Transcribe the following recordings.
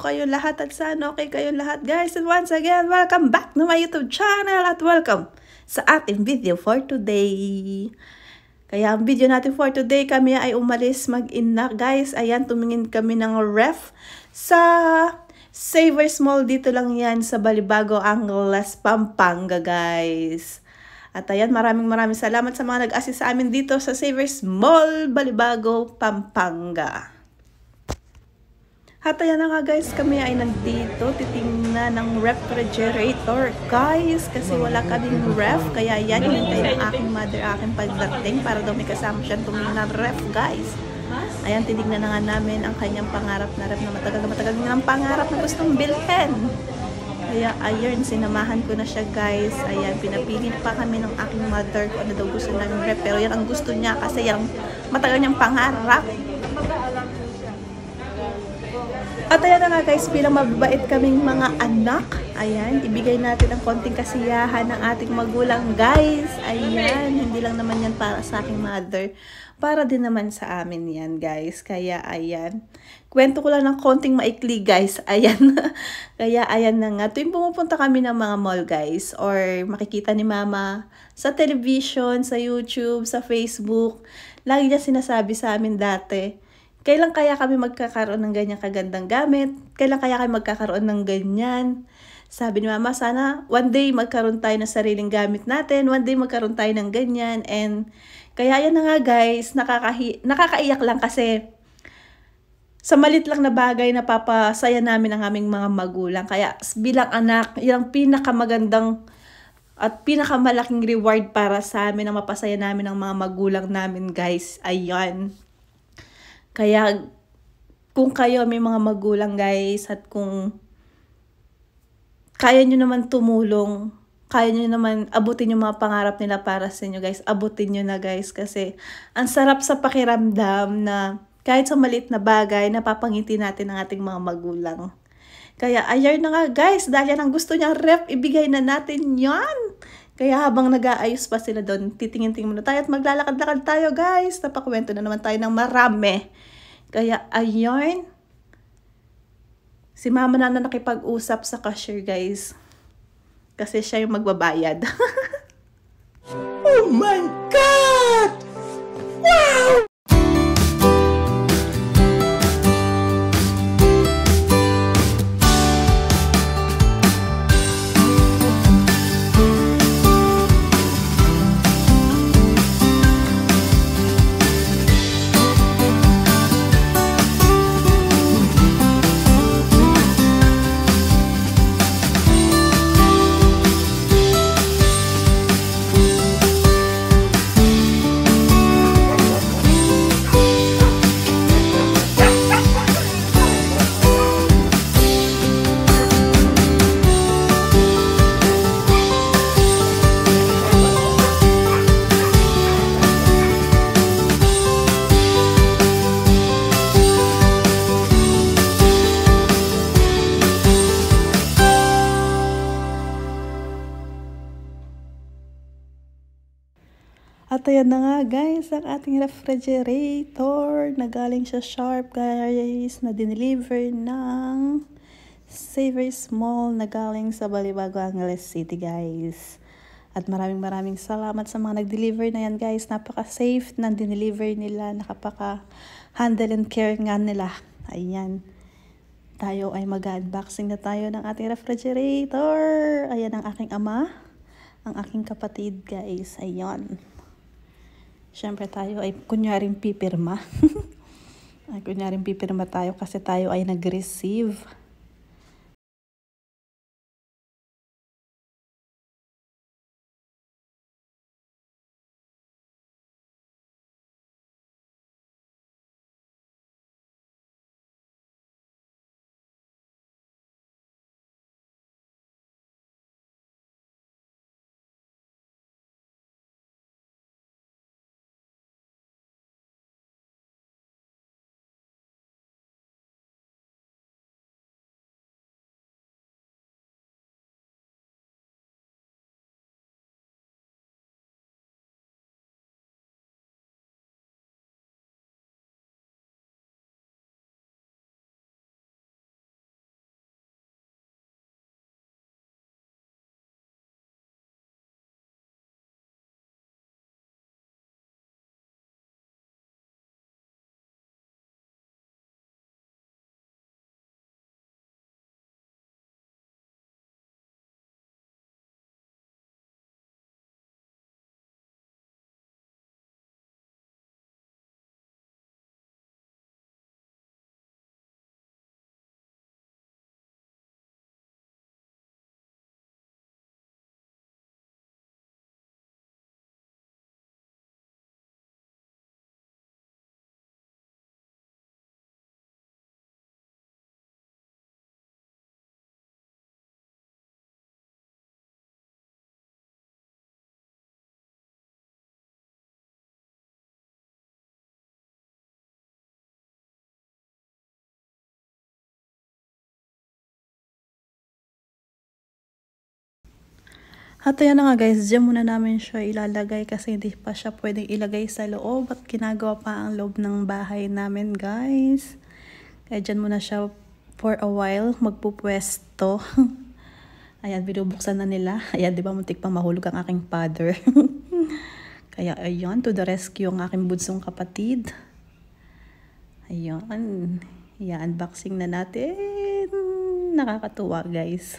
kayo lahat at sana okay kayo lahat guys. And once again, welcome back to my YouTube channel at welcome sa ating video for today. Kaya ang video natin for today, kami ay umalis mag-ina guys. Ayan, tumingin kami ng ref sa Savers Mall. Dito lang yan sa Balibago, Angeles, Pampanga guys. At ayan, maraming salamat sa mga nag-assist sa amin dito sa Savers Mall, Balibago, Pampanga. At ayan na nga guys, kami ay nandito, titingnan ng refrigerator guys, kasi wala kaming ref, kaya yan, hinintay ng aking mother, aking pagdating, para daw may kasama siyang tumingin ng ref guys. Ayan, tinignan na nga namin ang kanyang pangarap na ref na matagal ng pangarap na gustong bilhin. Kaya ayun, sinamahan ko na siya guys. Ayan, pinapili pa kami ng aking mother kung ano daw gusto ng ref, pero yan ang gusto niya kasi yung matagal niyang pangarap. At ayan na nga guys, bilang mababait kaming mga anak, ayan, ibigay natin ang konting kasiyahan ng ating magulang guys. Ayan, hindi lang naman yan para sa aking mother, para din naman sa amin yan guys. Kaya ayan, kwento ko lang ng konting maikli guys. Ayan, kaya ayan na nga, tuwing pumupunta kami ng mga mall guys, or makikita ni mama sa television, sa YouTube, sa Facebook, lagi niya sinasabi sa amin dati, kailan kaya kami magkakaroon ng ganyan kagandang gamit? Kailan kaya kami magkakaroon ng ganyan? Sabi ni mama, sana one day magkaroon tayo ng sariling gamit natin. One day magkaroon tayo ng ganyan. And kaya yan na nga guys, nakakaiyak lang kasi sa malit lang na bagay na papasaya namin ang aming mga magulang. Kaya bilang anak, yung pinakamagandang at pinakamalaking reward para sa amin na mapasaya namin ang mga magulang namin guys. Ayan. Kaya, kung kayo may mga magulang guys, at kung kaya nyo naman tumulong, kaya nyo naman abutin yung mga pangarap nila para sa inyo guys, abutin nyo na guys. Kasi, ang sarap sa pakiramdam na kahit sa maliit na bagay, napapangiti natin ang ating mga magulang. Kaya, ayun na nga guys, dahil yan ang gusto niyang ref, ibigay na natin yan. Kaya habang nag-aayos pa sila doon, titingin-tingin muna tayo at maglalakad-lakad tayo guys. Napakwento na naman tayo ng marami. Kaya ayun, si mama na nakipag-usap sa cashier guys. Kasi siya yung magbabayad. Oh my God! Wow! At ayan na nga guys, ang ating refrigerator na galing sa Sharp guys, na dineliver ng Savers Mall na galing sa Balibago, Angeles City guys. At maraming salamat sa mga nag-deliver na yan guys, napaka-safe na dineliver nila, nakapaka-handle and care nga nila. Ayan, tayo ay mag-unboxing na tayo ng ating refrigerator. Ayan ang aking ama, ang aking kapatid guys, ayan. Siyempre tayo ay kunyaring pipirma. Kunyaring pipirma tayo kasi tayo ay nag-receive. At ayan na nga guys, dyan muna namin siya ilalagay kasi hindi pa siya pwedeng ilagay sa loob at ginagawa pa ang loob ng bahay namin guys. Kaya dyan muna siya for a while magpupwesto. Ayan, binubuksan na nila. Ayan, di ba muntik pang mahulog ang aking father. Kaya ayan, to the rescue ang aking bunsong kapatid. Ayan, i-unboxing na natin. Nakakatuwa guys.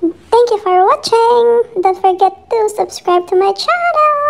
Thank you for watching. Don't forget to subscribe to my channel.